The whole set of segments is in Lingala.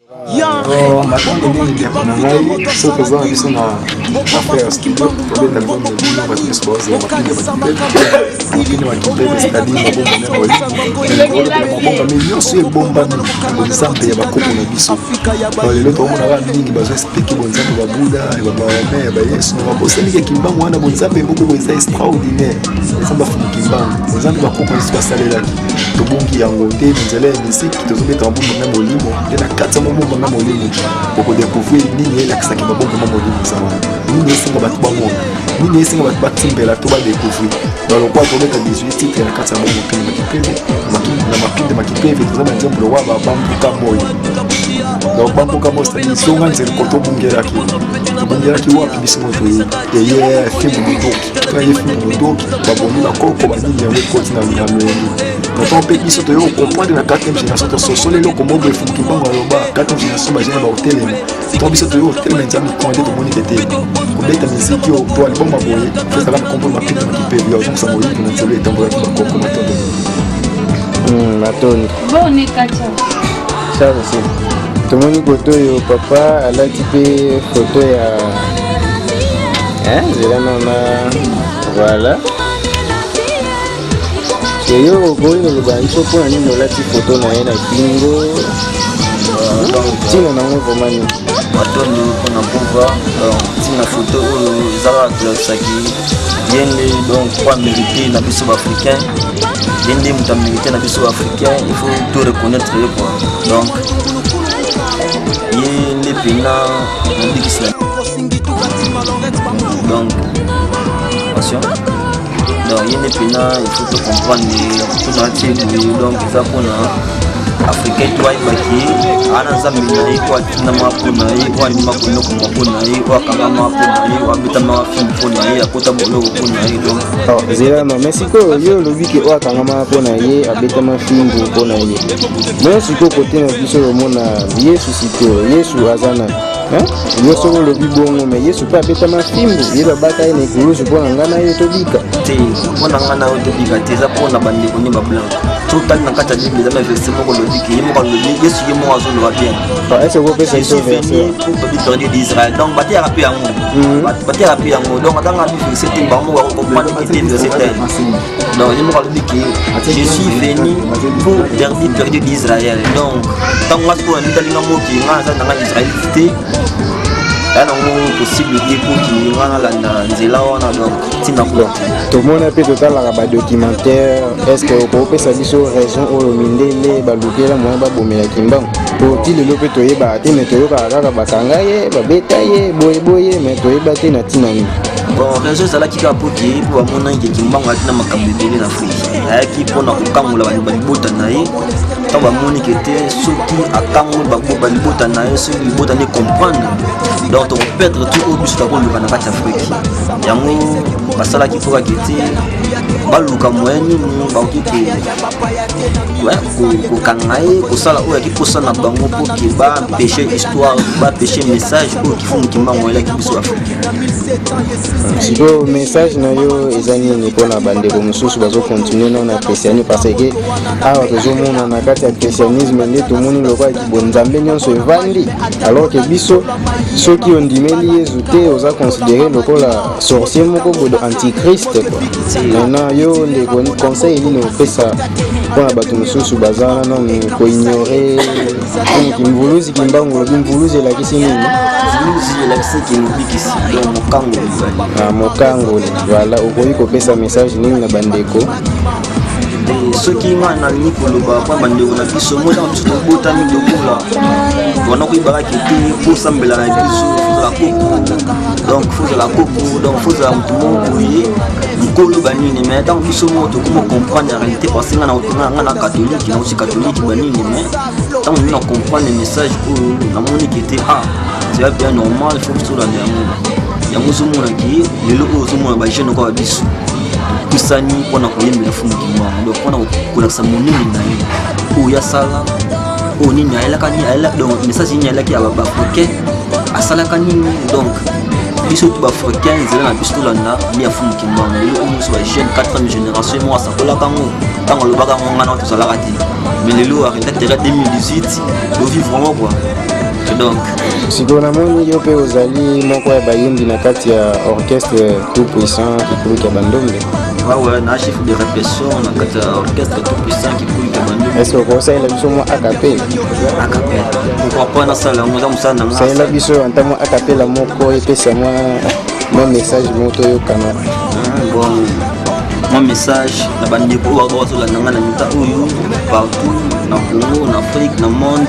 Matango mingi ya kunangai soka za biso na affaire studio tobeta album ya bino bato nyonso bazala mapinde bakipele c'est-à-dire mabomba me nyonso ebombami bonzambe ya bakoko na biso lelo tomonaka mingi bazoexplike bonzambe babuda babame ya bayesu babosaniki ya kimbangu wana bonzambe moko eza extraordinaire eza bafumu kimbangu bonzambe bakoko nyonso basalelaki tobongi yango te nzela ya misiki tozobeta mabomba me molimo te na kati ya mabomba me molimo okodécouvrir nini elakisaki mabomba me molimo eza wana nini esenga bato bamona nini esenga bato batimbela to badécouvrir balokwa tobeta 18 titre na kati ya mabomba mpene makipele na mapinde makipele toza banzembo wa babambuka moyo donc bambuka moyo c'est-à-dire songa nzela koto tobongelaki wapi biso moto eye filme modoki to ye filme modoki baboni bakoko banini yango ekoti na molongi maintenant mpe biso toyei comprendre na 4e génération tososoli eloko moko efuki mbango aloba 4e génération bagene baotelema to biso toyei otelema nzambe konde tomoni tete kobeta miziki oyo to alboma boye tozala bakompo mapinde makipeli ozongisa moyibi na nzela etambolaki bakoko matondo matondo ça aussi tomoni koto oyo papa alati mpe foto ya nzela mama voilà yo okoki koloba biso mpona nini olati foto na ye na kingo ntina nango vraimen nini matondo mpona pouvoir ntina foto oyo ezalaka tolakisaki ye nde donc po amérité na biso baafricain ye nde moto amérité na biso baafricain il faut tout reconnaître ye quoi donc ye nde pena nabikisi na donc attention donc ye nde pena il faut te comprendre mpona tie boye donc eza mpona africain to ayebaki ana nzambe na ye oyo atindama mpona ye oyo alima konokoma mpona ye oyo akangama mpona ye oyo abetama filme mpona ye akota boloko mpona ye donc zelama mais sikoyo yo olobi ke oyo akangama mpona ye abetama filme mpona ye mais sikoyo kote na biso omona yesu sikoyo yesu aza na yo soko olobi bongo mais yesu mpe abetama filme ye babaka ye na ekulusu mpona ngai na ye tobika te mpona ngai na yo tobika te eza mpona bandeko nde bablanc totali na kati ya bible eza maverse moko olobi ke ye moko alobi yesu ye moko azoloba bien est-ce que kopesa biso verset peuple perdu d'Israël donc bateyaka mpe yango bateyaka mpe yango donc atanga biverse te bango bakokomprendre ke te verse te donc ye moko alobi ke je suis venu pour dernier perdu d'Israël donc ntango nga sikoyo nitalinga moki nga aza nanga israel te aya nango possible te poki nga nalanda nzela wana donc ntina kula tomona mpe totalaka badocumentaire est-ce que okopesa biso raison oyo mindele balukela moyen babomelaki mbango po ti lelo mpe toyebaka te me toyokaka kaka bakanga ye babeta ye boyeboye me toyeba te na ntina nini bon raison ezalaki kaka poki mpo bamonaki kimbango ayaki na makambo ebele na afrike ayaki mpona kokangola balibota na ye ntango bamoniki ete soki akangoli balibota na ye soki libota nde comprendre donc tokoperdre tout oyo biso takoluka na kati ya afrike yango basalaki mpo kaka ete baluka moyen nini bakoki kokanga ye kosala oyo yaki posa na bango mpo ke bapeshe histoire bapeshe message oyo kifungu kimbango elaki biso afrike sikoyo message na yo eza nini mpona bandeko mosusu bazokontinue nao na christianisme parce que awa tozomona na kati ya christianisme nde tomoni lokola kibonzambe nyonso evandi alors ke biso soki ondimeli yezu te oza considéré lokola sorcier moko bodo antichrist quoi maintenant yo ndeko conseil nini opesa mpona bato mosusu baza nano koignore kimvuluzi kimbangu lobi mvuluzi elakisi nini mokangoli voilà okoki kopesa message nini na bandeko soki ngai nalingi koloba mpo bandeko na biso moi ntango biso tobotami lokola wana koyebakaki te posambela na biso fozala koko donc fozala koko donc fozala motu moko boye mokolo banini mais ntango biso moko tokoma comprendre réalité parce que nga na katholike na osi katholike banini mais ntango nini na comprendre message oyo namoniki te c'est bien normal faut tolanda yango ozomonaki lelo oyo ozomona bajeune okoka biso pusani mpona koyembela fumu kimbango donc mpona kolakisa monini na ye oyo asala oyo nini ayelaka donc message nini ayelaki ya baafricain asalaka nini donc biso tu baafricain nzela na biso tolanda nde ya fumu kimbango lelo oyo moso bajeune 4e génération moko asakolaka ngo ntango alobaka ngo ngana tozalaka te mais les lois arrêtent 2018 le vivre vraiment quoi. Donc sikoyo namoni yo mpe ozali moko ya bayembi na kati ya orchestre tout puissant kikuluki ya bandombe. Ouais, na chef de répétition na kati ya orchestre tout puissant kikuluki ya bandombe. Est-ce que okosalela biso mwa acapella? Acapella pourquoi pas nasala moza musana nga salela biso anta mwa acapella moko epesa mwa message moko toyokana. Bon mon message na bandeko oyo bazolanda nga na mita oyo partout na Congo na Afrique na monde.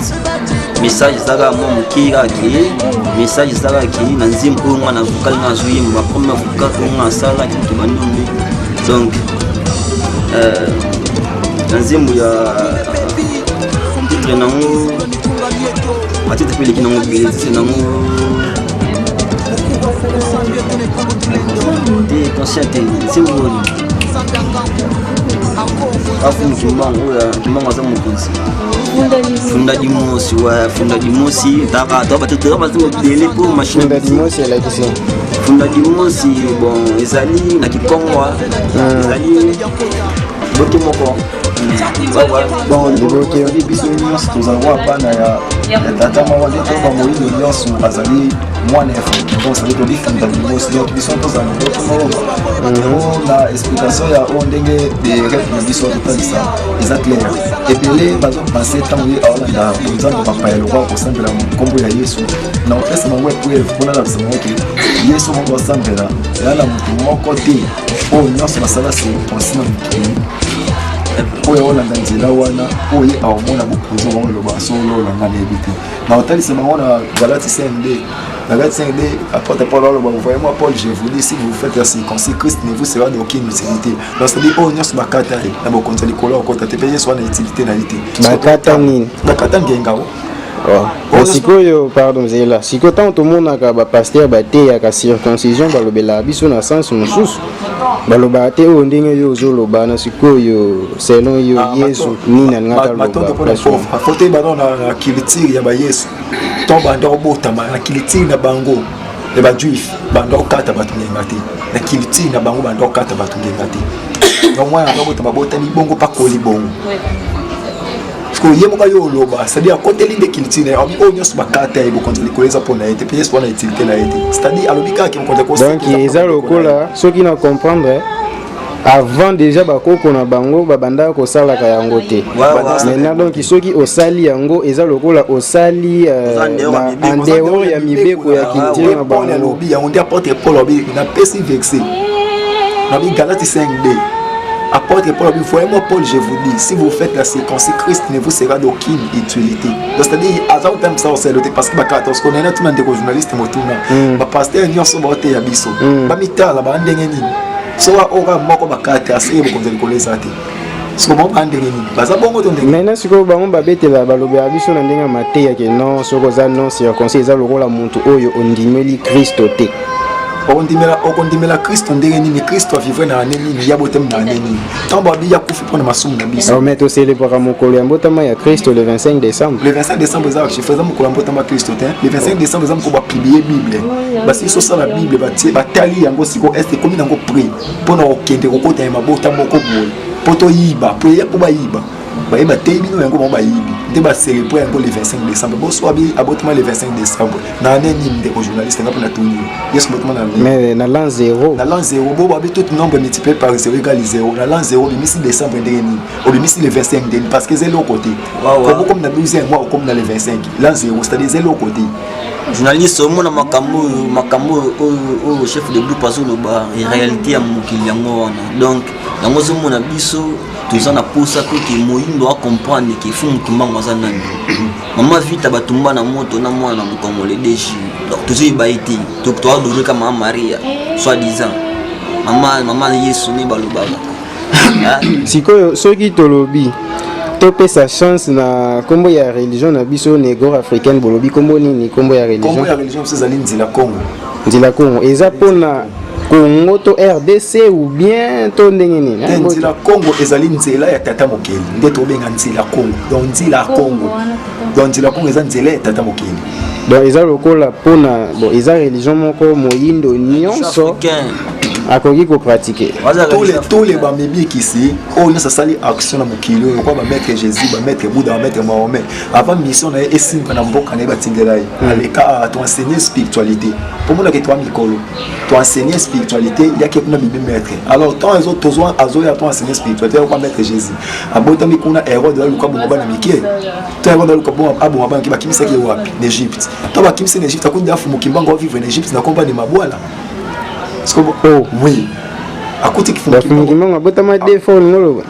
Message ezalaka mwa moke kaka ke message ezalaka ke na nzembo oyo nga na vokali nga azoyemba première vocal oyo nga asala kimoto bandombe. Donc na nzembo ya titre nango matitre mpe eleki nango bele titre nango te conscient te nzembo oyo afumu kimbango oyo kimbango aza mokonzi Funda di Mosi, ouais, Funda di Mosi, t'as délai pour machine. Funda di Mosi, elle a dit ça. Funda di Mosi, bon, Ezali, na Kikongwa, Ezali, Boki Moko. Bon, les bisous, nous avons pas ya tata maman de toi, moi, il y a son azali, moi, donc ça veut dire que Funda di Mosi, donc ils sont tous en la explication, il y a un dingue des règles qui sont tout ça, c'est clair. Et puis les bateaux passés tant oui à Hollande, nous avons pas le roi au sein de la combo ya Yesu. Na pesa mangwe pour la kusema que Yesu mungu asambela, yana mtu moko te. Oh nyonso basala se consina mukili. Oyo Hollande nzela wana, oyo awomona bukuzo bango lo basolo la ngane ebite. Na hôtel c'est bango na Galati 5D. La Galati 5D apporte Paul lo ba voyez moi Paul je vous dis si vous faites la circoncis Christ ne vous sera d'aucune utilité. Donc ça dit oh nyonso bakata na bo konza likolo ko ta te payer soit na utilité na lité. Bakata nini? Bakata ngengao. Sikoyo pardon zela sikoyo tant tomonaka bapasteur bateyaka circoncision balobela biso na sens mosusu baloba te oyo ndenge yo ozoloba na sikoyo selon yo Yesu nini alingaka loba fote bano na culture ya bayesu to bando obotama na culture na bango ya bajuif bando okata bato ngenga te na culture na bango bando okata bato ngenga te donc moi na obotama botani bongo pa koli bongo parce que yemo ka yo loba c'est-à-dire côté ligne de culture on dit oh nyos bakata e bokonzi likoleza pona ete pe yeso na utilité na ete c'est-à-dire alobika ki mokonzi ko donc eza lokola soki na comprendre avant déjà bakoko na bango babanda ko sala ka yango te maintenant donc soki osali yango eza lokola osali en dehors ya mibeko ya culture na bango lobi ya on dit apporter Paul lobi na pesi vexé na bi Galati 5D. Apôtre Paul, voyez-moi Paul, je vous dis, si vous faites la circoncis, Christ ne vous sera d'aucune utilité. Donc c'est-à-dire, à même ça, c'est parce que parce qu'on est tout le monde des journalistes, ma pasteur n'y a pas de yabiso, ma mita la bande ngeni, soit aura moko bakate assez beaucoup de collègues athées. Ce moment bande ngeni, baza bongo ton ngeni. Maintenant si ko bango babete la balobe yabiso na ndenga mateya ke non, soko za non circoncis za lokola muntu oyo ondimeli Kristo te. okondimela Kristo ndenge nini Kristo vivre na nini ya botem na nini tambo abi ya kufi pona masumu na biso on met aussi le para mokolo ya mbotama ya Kristo le 25 décembre le 25 décembre za je faisais mokolo mbotama Kristo te le 25 décembre za mko ba publier Bible basi so ça la Bible batali yango siko est comme nango prix pona okende kokota ya mabota moko boye poto yiba prier pour ba yiba ba yiba te bino yango ba yibi nde ba célébrer yango le 25 décembre bo so abi abotama le 25 décembre na neni ndeko journaliste ngapa na tuni yesu botama na mais na l'an 0 bo ba bi tout nombre multiplié par 0 égale 0 na l'an 0 le 6 décembre ndenge ni au le 6 le 25 ndenge parce que c'est l'autre côté comme na 12e mois comme na le 25 l'an 0 c'est-à-dire c'est l'autre côté journaliste au monde makambo au chef de groupe azoloba en réalité ya mokili yango wana donc yango zomona biso tous en a poussé que moyindo a comprendre que faut kimbango za nani mama vita batumba na moto na mwana mukongo le DG donc tous y baiti donc toi doje kama Maria soit disant maman Yesu ni baloba sikoyo soki tolobi topé sa chance na kombo ya religion na biso négro africaine bolobi kombo nini kombo ya religion c'est zali nzila Congo eza pona Congo to RDC ou bien to ndenge nini nzila Congo ezali nzela ya tata mokeli nde to benga nzila Congo donc nzila Congo eza nzela ya tata mokeli donc eza lokola pona bon eza religion moko moyindo nyonso akoki ko pratiquer tous les bamebi ici on a sali action na mokili quoi ba mettre Jésus ba mettre Bouddha ba mettre Mahomet avant mission na esimba na mboka na batindela aleka to enseigner spiritualité pour moi que toi mikolo to enseigner spiritualité il y a que kuna bibi mettre alors tant les autres besoin azoya to enseigner spiritualité on va mettre Jésus abota mi kuna héros de luka bomba na mikie to héros de luka bomba abo ba ki ba kimisa ki wapi n'Égypte to ba kimisa n'Égypte akunda afu mokimbango vivre en Égypte na komba de mabwala. Oui. À côté qui font Fumukimbangu abota ma défaut ngolo.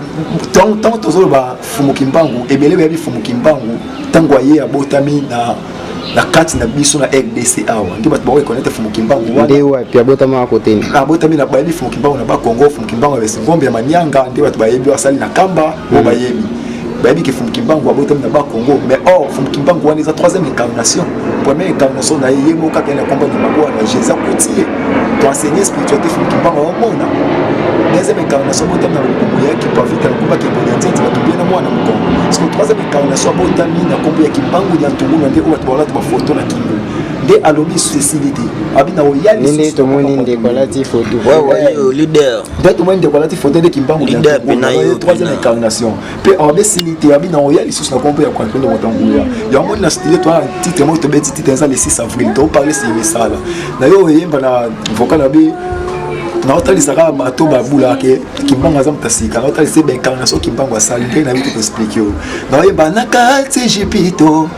Tant tozolo ba Fumukimbangu ebele ba bi Fumukimbangu tango aye abotami na kati na biso na RDC awa. Ndio bato ba connaître Fumukimbangu wana. Ndio wapi abota ma côté. Abotami na ba bi Fumukimbangu na ba Congo Fumukimbangu ba Ngombe ya Manyanga ndio bato ba yebi wasali na Kamba bo ba yebi. Ba yebi ke Fumukimbangu abotami na ba Congo mais or Fumukimbangu wana est troisième incarnation. Première incarnation na yemo kaka na komba ni mabwa na Jésus Coutier. To enseigner spiritualité Fumukimbangu au monde. Deuxième incarnation botami na kombo ya ki pavita na komba ki bonyanti na tubia na mwana mkongo. Parce que troisième incarnation botami na kombo ya Kimbangu ya Ntungulu ndio watu wala tu photo na Kimbo. Nde alobi société. Abina oyali ninde to moni nde kolati photo. Ouais leader. Nde to moni nde kolati photo de Kimbangu ya Ntungulu. Troisième incarnation. Pe obésilité abina oyali sous na kombo ya kwa ndo motanguya. Ya moni na style toi titre mo to beti titre ça le 6 avril. To parler c'est ça là. Na yo yemba na vocal abi na otalisaka bato babula ke Kimbangu aza mutasika na otalise incarnation Kimbangu asali nde na bitu expliquer yo na yemba na kati jipito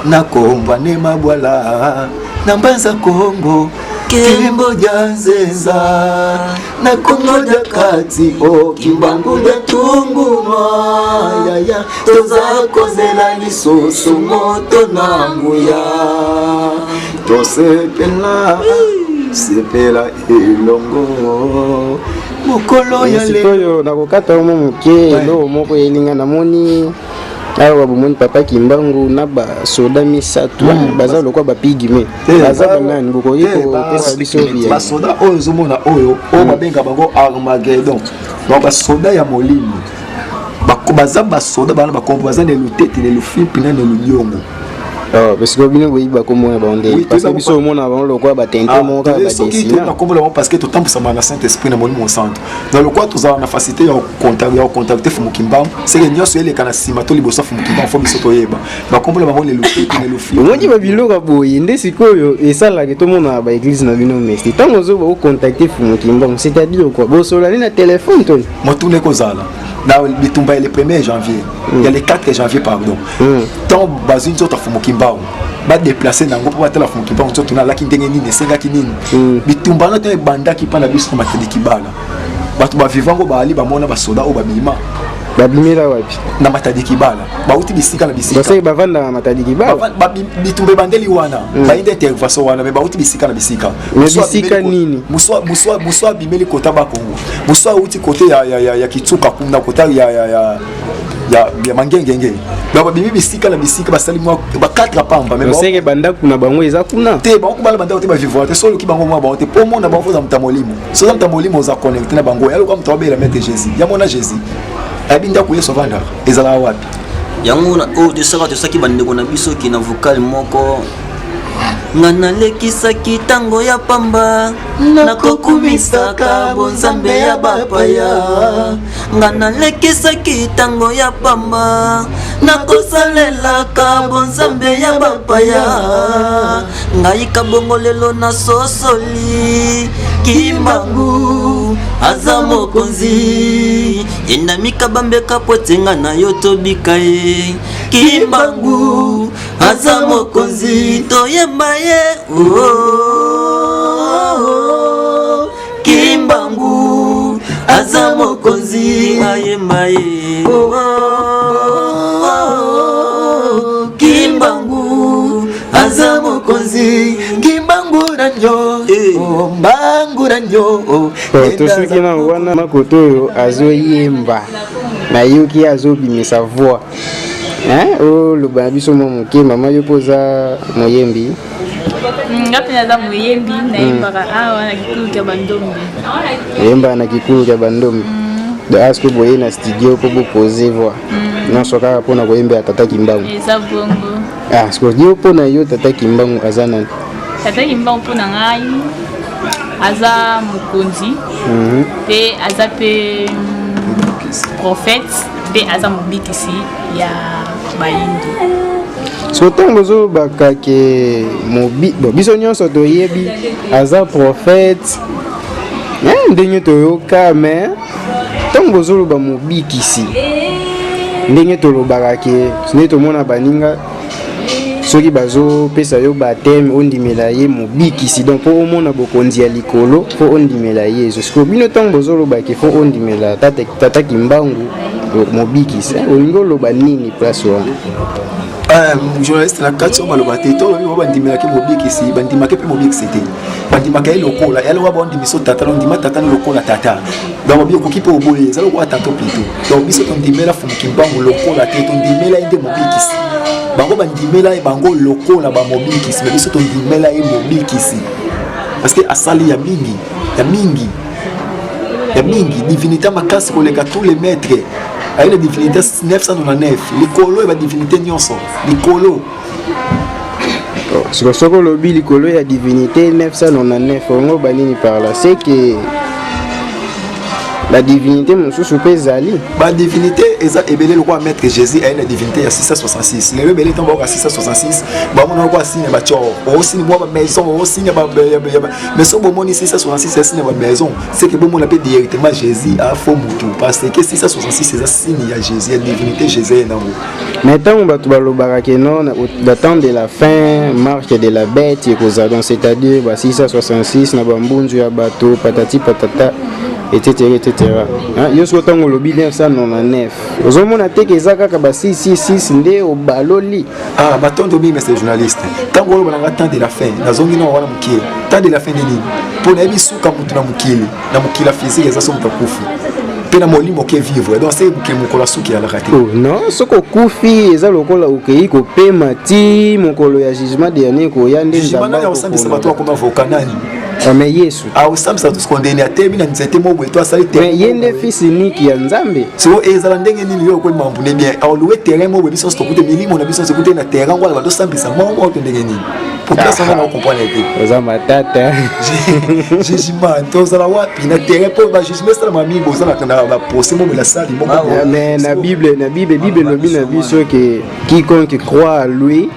na komba ne mabwala na mbanza Kongo Kimbo janzeza na Kongo da kati o Kimbangu da tunguma ya ya toza kozela lisoso moto na nguya to sepela sepela elongo mokolo ya lelo na kokata mo muke lo moko elinga na moni awa bomoni papa Kimbangu na ba soda misatu baza lokwa ba pigime baza banani boko yiko pesa biso bia ba soda oyo zomona oyo o babenga bango Armageddon ba soda ya molimo baza ba soda bana bakombo baza ne lutete ne lufipi na ne lunyongo. Parce que bino boyi ba komona ba onde parce que biso mona ba lokwa ba tente mo ka ba desina na kombo parce que tout temps ça na Saint-Esprit na mon centre dans le quoi tous na facilité ya contacter Fumukimbangu c'est que nyoso ele kana sima to libosa Fumukimbangu fo biso to yeba ba kombo ba le lutete ne lufipi mongi ba biloka boyi nde sikoyo esala ke to mona ba église na bino mesti tango zo ba contacter Fumukimbangu c'est-à-dire quoi bo solani na téléphone to motune kozala na bitumba le 1er janvier il y a le 4 janvier pardon tant bazine zo ta Fumukimbangu ba déplacer nango pour batela Fumukimbangu zo tuna laki ndenge nini esengaki nini bitumba na te banda ki pana biso mateli kibala bato ba vivango ba ali ba mona ba soda o ba bima babimira wapi na matadi kibala bauti bisika na bisika basi bavanda na matadi kibala ba bitumbe bandeli wana ba inde intervention wana me bauti bisika na bisika bisika nini muswa bimeli kota ba Kongo muswa uti kote ya kitsuka kuna kota ya mangengenge ba bimi bisika na bisika basali mwa ba 4 pamba me seke banda kuna bango eza kuna te ba ko bala banda te ba vivre te solo ki bango mwa ba te po mona ba foza mtamolimo so za mtamolimo za connecter na bango yalo kwa mtobela mettre Jésus ya mona Jésus abinda ku yeso vanda ezala wapi yango na o de saka to saki bandeko na biso ki na vocal moko ngana lekisaki tango ya pamba nakokumisaka bonzambe ya bapaya ngana lekisaki tango ya pamba nakosalelaka bonzambe ya bapaya ngai kabongo lelo na sosoli Kimbangu aza mokonzi endamika bambeka potenga na yo tobika ye Kimbangu aza mokonzi toyemba ye Kimbangu aza mokonzi ayemba ye Kimbangu aza mokonzi Kimbangu nanyo Mbangu nanyo tosoki na wana makoto oyo azoyemba na yoki azobimisa voix o loba biso mo moke mama yo poza moyembi ngapi naza moyembi nayembaka awa na kikulu kya bandombi yemba na kikulu kya bandombi de asko boye na studio po boposer voix nyonso kaka mpona koyembela tata Kimbangu eza bongo asko yo mpona yo tata Kimbangu aza nani tata Kimbangu mpona ngai aza mokonzi pe aza pe prophète pe aza mobikisi ya bayindo. So ntango bozolobaka ke biso nyonso toyebi aza prophète ndenge toyoka me ntango bozoloba mobikisi ndenge tolobaka ke nde tomona baninga soki bazopesa yo bateme ondimela ye mobikisi donc mpo omona bokonzi ya likolo mpo ondimela yesu siko bino ntango bozoloba ke mpo ondimela tata kimbangu mobikisi olingi oloba nini place wana? Journaliste na kati on ba te to lo bandimela ke mobikisi bandimaka pe mobikisi te bandimaka lokola yalo wa bondi miso tata no ndima tata lokola tata donc bi ko kipo oboye za lokwa tata plutôt donc biso to ndimela fu kimbangu lokola te to ndimela inde mobikisi bango bandimela e bango lokola ba mobikisi mais biso to ndimela e mobikisi parce que asali ya mingi divinité makasi koleka tous les maîtres. Avec la divinité 999, l'écolo et la divinité nyonso, l'écolo. Ce que ce que lobby l'écolo et la divinité 999, on va banni par là, c'est que la divinité mon sous pèse ali. La divinité est belé le roi maître Jésus et la divinité à 666. Les rebelles tombent à 666. Bah on a signé ba chor. On signe moi maison, on signe ba mais son bon moni 666 c'est signe ba maison. C'est que bon on appelle directement Jésus à faux mutu parce que 666 c'est signe à Jésus, la divinité Jésus na ngo. Maintenant on va tout balobara que non d'attendre de la fin marche de la bête et cause donc c'est-à-dire ba 666 na bambunzu ya bateau patati patata etc. Yo so tango lobi 999 ozomona te ke ezaka ka ba 666 nde obaloli batondo bi mais journaliste tango lo balanga temps de la fin nazongi no wana mukile temps de la fin de nini pour na bisuka mutu na mukila physique eza so mutakufu pena molimo ke vivre donc c'est que mukolo suki ala raté non soko kufi eza lokola okei ko pema ti mukolo ya jugement dernier ko yande nzamba ya osambisa bato akoma vokanani. Mais Yesu samisa tous condamné à terminer nzete moko eto asali te mais yende fils unique ya nzambe so ezala ndenge nini yo ko mambu ne bien au louer terrain mo biso sto kute milimo na biso sekute na terrain wala bato sambisa moko to ndenge nini pour que ça na comprendre te oza matata jugement to zala wapi na terrain pour ba jugement ça mami boza na ba procès mo la sali mo mais na bible lobi na biso que quiconque croit à lui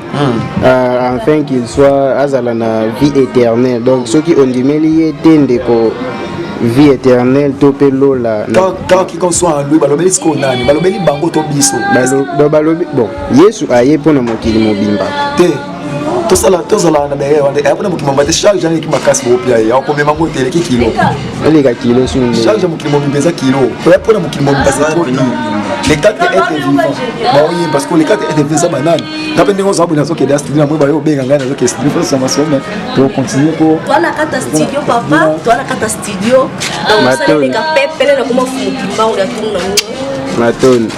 afin qu'il soit azala na vie éternelle donc ceux qui ondimeli etende ko vie éternelle topé lola tant qui soit en lui balobeli sko nani balobeli bango to biso balobi bon Yesu aye pona mokili mobimba te tozala na beye wande apona mokili mobimba te chaque jour ki makasi bopia ya ko mema mo tele ki kilo eleka kilo sunde chaque jour mokili mobimba za kilo apona mokili mobimba za ko les quatre êtres vivants oui parce que les quatre êtres vivants banane napende ngo zabu na soke da studio mo ba yo benga ngana zo ke studio faut ça masome pour continuer pour toi la kata studio papa toi la kata studio donc ça les ka pepele na kuma fumu kimba on ya tuna matoni